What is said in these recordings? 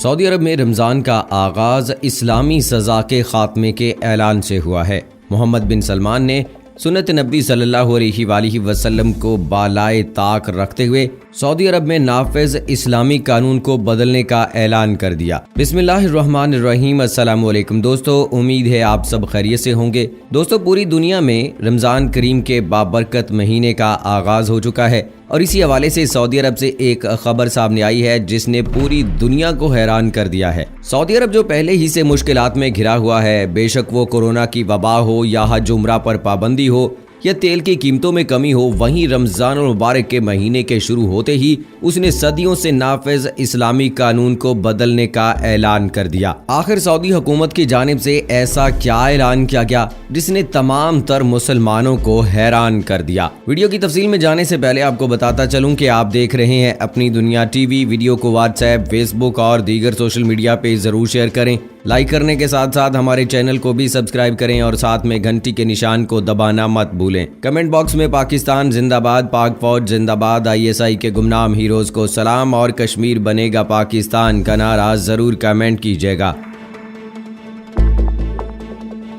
سعودی عرب میں رمضان کا آغاز اسلامی سزا کے خاتمے کے اعلان سے ہوا ہے۔ محمد بن سلمان نے سنت نبی صلی اللہ علیہ وآلہ وسلم کو بالائے طاق رکھتے ہوئے سعودی عرب میں نافذ اسلامی قانون کو بدلنے کا اعلان کر دیا۔ بسم اللہ الرحمن الرحیم۔ السلام علیکم دوستو، امید ہے آپ سب خیریت سے ہوں گے۔ دوستو، پوری دنیا میں رمضان کریم کے بابرکت مہینے کا آغاز ہو چکا ہے اور اسی حوالے سے سعودی عرب سے ایک خبر سامنے آئی ہے جس نے پوری دنیا کو حیران کر دیا ہے۔ سعودی عرب جو پہلے ہی سے مشکلات میں گھرا ہوا ہے، بے شک وہ کورونا کی وبا ہو یا حج عمرہ پر پابندی ہو یا تیل کی قیمتوں میں کمی ہو، وہیں رمضان المبارک کے مہینے کے شروع ہوتے ہی اس نے صدیوں سے نافذ اسلامی قانون کو بدلنے کا اعلان کر دیا۔ آخر سعودی حکومت کی جانب سے ایسا کیا اعلان کیا گیا جس نے تمام تر مسلمانوں کو حیران کر دیا؟ ویڈیو کی تفصیل میں جانے سے پہلے آپ کو بتاتا چلوں کہ آپ دیکھ رہے ہیں اپنی دنیا ٹی وی۔ ویڈیو کو واٹس ایپ، فیس بک اور دیگر سوشل میڈیا پہ ضرور شیئر کریں۔ لائک کرنے کے ساتھ ساتھ ہمارے چینل کو بھی سبسکرائب کریں اور ساتھ میں گھنٹی کے نشان کو دبانا مت بھولیں۔ کمنٹ باکس میں پاکستان زندہ باد، پاک فوج زندہ باد، ISI کے گمنام ہیروز کو سلام اور کشمیر بنے گا پاکستان کا نعرہ ضرور کمنٹ کیجیے گا۔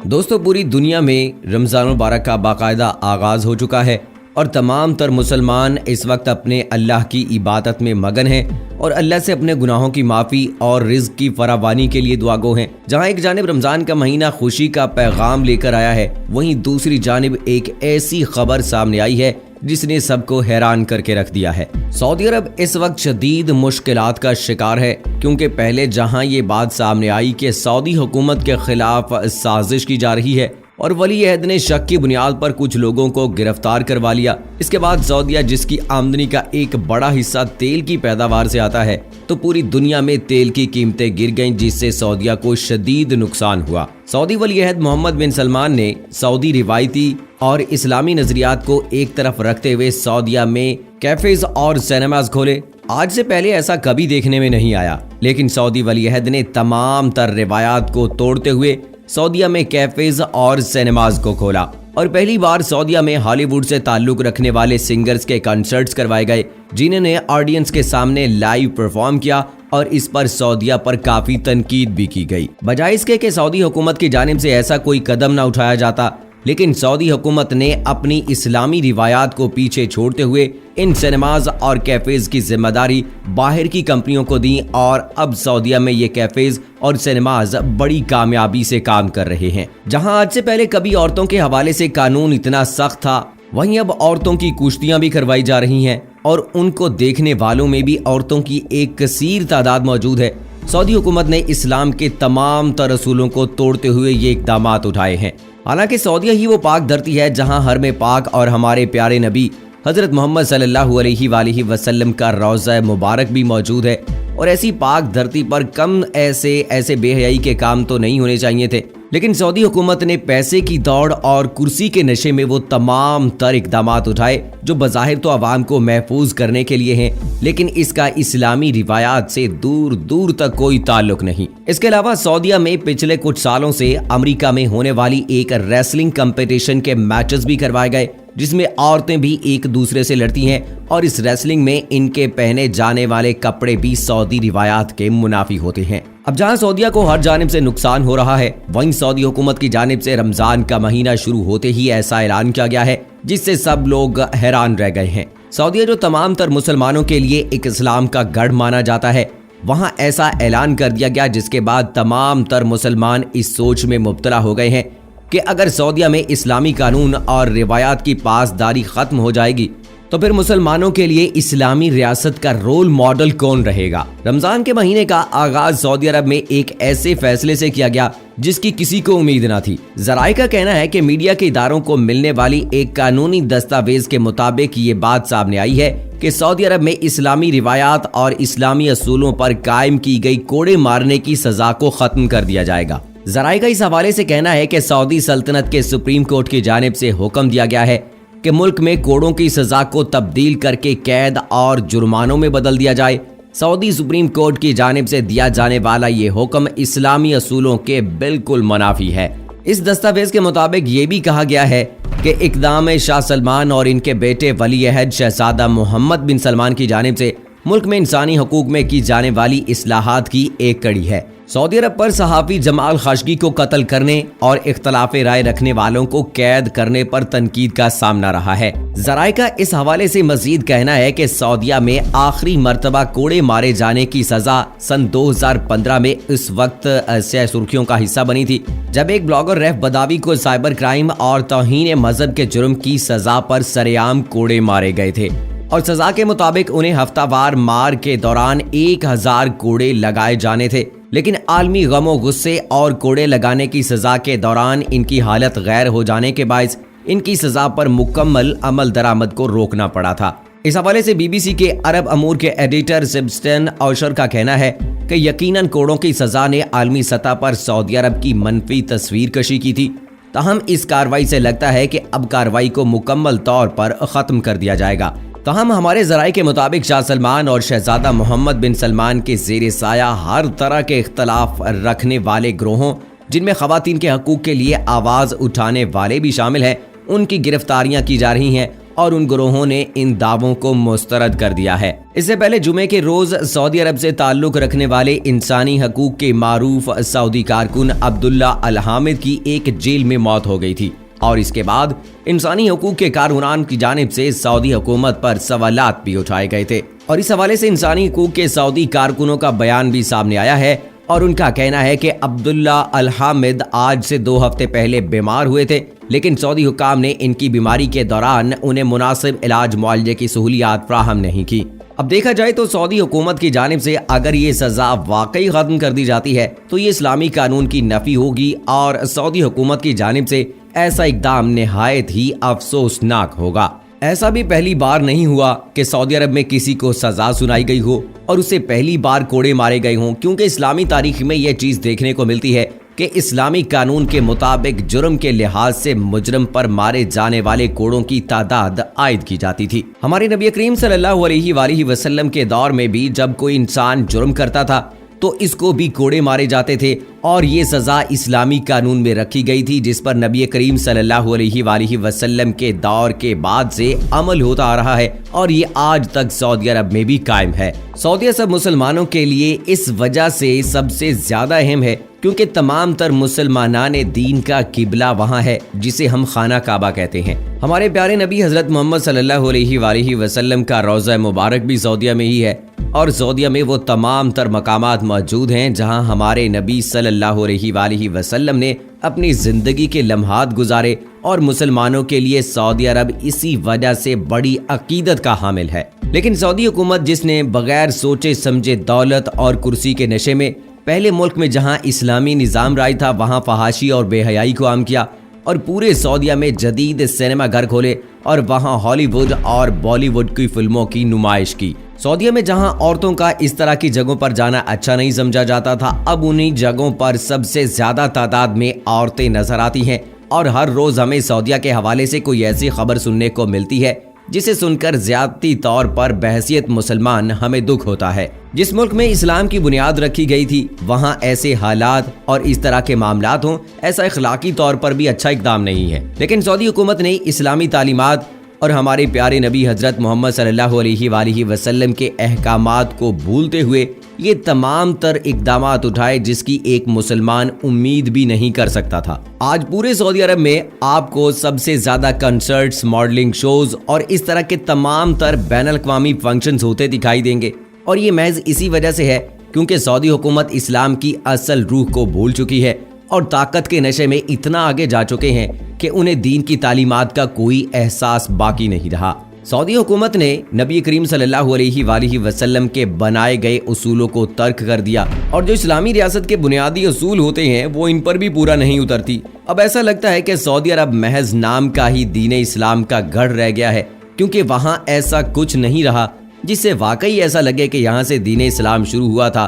دوستو، پوری دنیا میں رمضان المبارک کا باقاعدہ آغاز ہو چکا ہے اور تمام تر مسلمان اس وقت اپنے اللہ کی عبادت میں مگن ہیں اور اللہ سے اپنے گناہوں کی معافی اور رزق کی فراوانی کے لیے دعا گو ہیں۔ جہاں ایک جانب رمضان کا مہینہ خوشی کا پیغام لے کر آیا ہے، وہیں دوسری جانب ایک ایسی خبر سامنے آئی ہے جس نے سب کو حیران کر کے رکھ دیا ہے۔ سعودی عرب اس وقت شدید مشکلات کا شکار ہے، کیونکہ پہلے جہاں یہ بات سامنے آئی کہ سعودی حکومت کے خلاف سازش کی جا رہی ہے اور ولی عہد نے شک کی بنیاد پر کچھ لوگوں کو گرفتار کروا لیا، اس کے بعد سعودیہ جس کی آمدنی کا ایک بڑا حصہ تیل کی پیداوار سے آتا ہے، تو پوری دنیا میں تیل کی قیمتیں گر گئیں، جس سے سعودیہ کو شدید نقصان ہوا۔ سعودی ولی عہد محمد بن سلمان نے سعودی روایتی اور اسلامی نظریات کو ایک طرف رکھتے ہوئے سعودیہ میں کیفیز اور سینماز کھولے۔ آج سے پہلے ایسا کبھی دیکھنے میں نہیں آیا، لیکن سعودی ولی عہد نے تمام تر روایات کو توڑتے ہوئے سعودیہ میں کیفیز اور سینماز کو کھولا اور پہلی بار سعودیہ میں ہالی ووڈ سے تعلق رکھنے والے سنگرز کے کنسرٹس کروائے گئے، جنہوں نے آڈینس کے سامنے لائیو پرفارم کیا اور اس پر سعودیہ پر کافی تنقید بھی کی گئی۔ بجائے اس کے کہ سعودی حکومت کی جانب سے ایسا کوئی قدم نہ اٹھایا جاتا، لیکن سعودی حکومت نے اپنی اسلامی روایات کو پیچھے چھوڑتے ہوئے ان سینماز اور کیفیز کی ذمہ داری باہر کی کمپنیوں کو دی اور اب سعودیہ میں یہ کیفیز اور سینماز بڑی کامیابی سے کام کر رہے ہیں۔ جہاں آج سے پہلے کبھی عورتوں کے حوالے سے قانون اتنا سخت تھا، وہیں اب عورتوں کی کشتیاں بھی کروائی جا رہی ہیں اور ان کو دیکھنے والوں میں بھی عورتوں کی ایک کثیر تعداد موجود ہے۔ سعودی حکومت نے اسلام کے تمام تر اصولوں کو توڑتے ہوئے یہ اقدامات اٹھائے ہیں۔ حالانکہ سعودیہ ہی وہ پاک دھرتی ہے جہاں حرم پاک اور ہمارے پیارے نبی حضرت محمد صلی اللہ علیہ وآلہ وسلم کا روضہ مبارک بھی موجود ہے، اور ایسی پاک دھرتی پر کم ایسے بے حیائی کے کام تو نہیں ہونے چاہیے تھے، لیکن سعودی حکومت نے پیسے کی دوڑ اور کرسی کے نشے میں وہ تمام تر اقدامات اٹھائے جو بظاہر تو عوام کو محفوظ کرنے کے لیے ہیں، لیکن اس کا اسلامی روایات سے دور دور تک کوئی تعلق نہیں۔ اس کے علاوہ سعودیہ میں پچھلے کچھ سالوں سے امریکہ میں ہونے والی ایک ریسلنگ کمپٹیشن کے میچز بھی کروائے گئے، جس میں عورتیں بھی ایک دوسرے سے لڑتی ہیں اور اس ریسلنگ میں ان کے پہنے جانے والے کپڑے بھی سعودی روایات کے منافی ہوتے ہیں۔ اب جہاں سعودیہ کو ہر جانب سے نقصان ہو رہا ہے، وہیں سعودی حکومت کی جانب سے رمضان کا مہینہ شروع ہوتے ہی ایسا اعلان کیا گیا ہے جس سے سب لوگ حیران رہ گئے ہیں۔ سعودیہ جو تمام تر مسلمانوں کے لیے ایک اسلام کا گڑھ مانا جاتا ہے، وہاں ایسا اعلان کر دیا گیا جس کے بعد تمام تر مسلمان اس سوچ میں مبتلا ہو گئے ہیں کہ اگر سعودیہ میں اسلامی قانون اور روایات کی پاسداری ختم ہو جائے گی تو پھر مسلمانوں کے لیے اسلامی ریاست کا رول ماڈل کون رہے گا؟ رمضان کے مہینے کا آغاز سعودی عرب میں ایک ایسے فیصلے سے کیا گیا جس کی کسی کو امید نہ تھی۔ ذرائع کا کہنا ہے کہ میڈیا کے اداروں کو ملنے والی ایک قانونی دستاویز کے مطابق یہ بات سامنے آئی ہے کہ سعودی عرب میں اسلامی روایات اور اسلامی اصولوں پر قائم کی گئی کوڑے مارنے کی سزا کو ختم کر دیا جائے گا۔ ذرائع کا اس حوالے سے کہنا ہے کہ سعودی سلطنت کے سپریم کورٹ کی جانب سے حکم دیا گیا ہے کہ ملک میں کوڑوں کی سزا کو تبدیل کر کے قید اور جرمانوں میں بدل دیا جائے۔ سعودی سپریم کورٹ کی جانب سے دیا جانے والا یہ حکم اسلامی اصولوں کے بالکل منافی ہے۔ اس دستاویز کے مطابق یہ بھی کہا گیا ہے کہ اقدام شاہ سلمان اور ان کے بیٹے ولی عہد شہزادہ محمد بن سلمان کی جانب سے ملک میں انسانی حقوق میں کی جانے والی اصلاحات کی ایک کڑی ہے۔ سعودی عرب پر صحافی جمال خاشقجی کو قتل کرنے اور اختلاف رائے رکھنے والوں کو قید کرنے پر تنقید کا سامنا رہا ہے۔ ذرائع کا اس حوالے سے مزید کہنا ہے کہ سعودیہ میں آخری مرتبہ کوڑے مارے جانے کی سزا سن 2015 میں اس وقت سیاہ سرخیوں کا حصہ بنی تھی، جب ایک بلاگر ریف بداوی کو سائبر کرائم اور توہین مذہب کے جرم کی سزا پر سرعام کوڑے مارے گئے تھے، اور سزا کے مطابق انہیں ہفتہ وار مار کے دوران 1000 کوڑے لگائے جانے تھے، لیکن عالمی غم و غصے اور کوڑے لگانے کی سزا کے دوران ان کی حالت غیر ہو جانے کے باعث ان کی سزا پر مکمل عمل درآمد کو روکنا پڑا تھا۔ اس حوالے سے بی بی سی کے عرب امور کے ایڈیٹر سیبسٹین اوشر کا کہنا ہے کہ یقیناً کوڑوں کی سزا نے عالمی سطح پر سعودی عرب کی منفی تصویر کشی کی تھی، تاہم اس کارروائی سے لگتا ہے کہ اب کارروائی کو مکمل طور پر ختم کر دیا جائے گا۔ تاہم ہمارے ذرائع کے مطابق شاہ سلمان اور شہزادہ محمد بن سلمان کے زیر سایہ ہر طرح کے اختلاف رکھنے والے گروہوں، جن میں خواتین کے حقوق کے لیے آواز اٹھانے والے بھی شامل ہیں، ان کی گرفتاریاں کی جا رہی ہیں اور ان گروہوں نے ان دعووں کو مسترد کر دیا ہے۔ اس سے پہلے جمعے کے روز سعودی عرب سے تعلق رکھنے والے انسانی حقوق کے معروف سعودی کارکن عبداللہ الحامد کی ایک جیل میں موت ہو گئی تھی، اور اس کے بعد انسانی حقوق کے کارکنان کی جانب سے سعودی حکومت پر سوالات بھی اٹھائے گئے تھے، اور اس حوالے سے انسانی حقوق کے سعودی کارکنوں کا بیان بھی سامنے آیا ہے، اور ان کا کہنا ہے کہ عبداللہ الحامد آج سے 2 ہفتے پہلے بیمار ہوئے تھے، لیکن سعودی حکام نے ان کی بیماری کے دوران انہیں مناسب علاج معالجے کی سہولیات فراہم نہیں کی۔ اب دیکھا جائے تو سعودی حکومت کی جانب سے اگر یہ سزا واقعی ختم کر دی جاتی ہے تو یہ اسلامی قانون کی نفی ہوگی، اور سعودی حکومت کی جانب سے ایسا اقدام نہایت ہی افسوسناک ہوگا۔ ایسا بھی پہلی بار نہیں ہوا کہ سعودی عرب میں کسی کو سزا سنائی گئی ہو اور اسے پہلی بار کوڑے مارے گئے ہوں، کیونکہ اسلامی تاریخ میں یہ چیز دیکھنے کو ملتی ہے کہ اسلامی قانون کے مطابق جرم کے لحاظ سے مجرم پر مارے جانے والے کوڑوں کی تعداد عائد کی جاتی تھی۔ ہمارے نبی کریم صلی اللہ علیہ وآلہ وسلم کے دور میں بھی جب کوئی انسان جرم کرتا تھا تو اس کو بھی کوڑے مارے جاتے تھے، اور یہ سزا اسلامی قانون میں رکھی گئی تھی، جس پر نبی کریم صلی اللہ علیہ وآلہ وسلم کے دور کے بعد سے عمل ہوتا آ رہا ہے، اور یہ آج تک سعودی عرب میں بھی قائم ہے۔ سعودیہ سب مسلمانوں کے لیے اس وجہ سے سب سے زیادہ اہم ہے کیونکہ تمام تر مسلمانان دین کا قبلہ وہاں ہے، جسے ہم خانہ کعبہ کہتے ہیں۔ ہمارے پیارے نبی حضرت محمد صلی اللہ علیہ وآلہ وسلم کا روضہ مبارک بھی سعودیہ میں ہی ہے، اور سعودیہ میں وہ تمام تر مقامات موجود ہیں جہاں ہمارے نبی صلی اللہ علیہ وآلہ وسلم نے اپنی زندگی کے لمحات گزارے، اور مسلمانوں کے لیے سعودی عرب اسی وجہ سے بڑی عقیدت کا حامل ہے۔ لیکن سعودی حکومت جس نے بغیر سوچے سمجھے دولت اور کرسی کے نشے میں پہلے ملک میں جہاں اسلامی نظام رائج تھا وہاں فحاشی اور بے حیائی کو عام کیا، اور پورے سعودیہ میں جدید سینما گھر کھولے اور وہاں ہالی ووڈ اور بالی ووڈ کی فلموں کی نمائش کی۔ سعودیہ میں جہاں عورتوں کا اس طرح کی جگہوں پر جانا اچھا نہیں سمجھا جاتا تھا، اب انہی جگہوں پر سب سے زیادہ تعداد میں عورتیں نظر آتی ہیں، اور ہر روز ہمیں سعودیہ کے حوالے سے کوئی ایسی خبر سننے کو ملتی ہے جسے سن کر زیادتی طور پر بحیثیت مسلمان ہمیں دکھ ہوتا ہے۔ جس ملک میں اسلام کی بنیاد رکھی گئی تھی وہاں ایسے حالات اور اس طرح کے معاملات ہوں، ایسا اخلاقی طور پر بھی اچھا اقدام نہیں ہے۔ لیکن سعودی حکومت نے اسلامی تعلیمات اور ہمارے پیارے نبی حضرت محمد صلی اللہ علیہ وآلہ وسلم کے احکامات کو بھولتے ہوئے یہ تمام تر اقدامات اٹھائے جس کی ایک مسلمان امید بھی نہیں کر سکتا تھا۔ آج پورے سعودی عرب میں آپ کو سب سے زیادہ کنسرٹس، ماڈلنگ شوز اور اس طرح کے تمام تر بین الاقوامی فنکشنز ہوتے دکھائی دیں گے، اور یہ محض اسی وجہ سے ہے کیونکہ سعودی حکومت اسلام کی اصل روح کو بھول چکی ہے اور طاقت کے نشے میں اتنا آگے جا چکے ہیں کہ انہیں دین کی تعلیمات کا کوئی احساس باقی نہیں رہا۔ سعودی حکومت نے نبی کریم صلی اللہ علیہ وآلہ وسلم کے بنائے گئے اصولوں کو ترک کر دیا، اور جو اسلامی ریاست کے بنیادی اصول ہوتے ہیں وہ ان پر بھی پورا نہیں اترتی۔ اب ایسا لگتا ہے کہ سعودی عرب محض نام کا ہی دین اسلام کا گڑھ رہ گیا ہے، کیونکہ وہاں ایسا کچھ نہیں رہا جس سے واقعی ایسا لگے کہ یہاں سے دین اسلام شروع ہوا تھا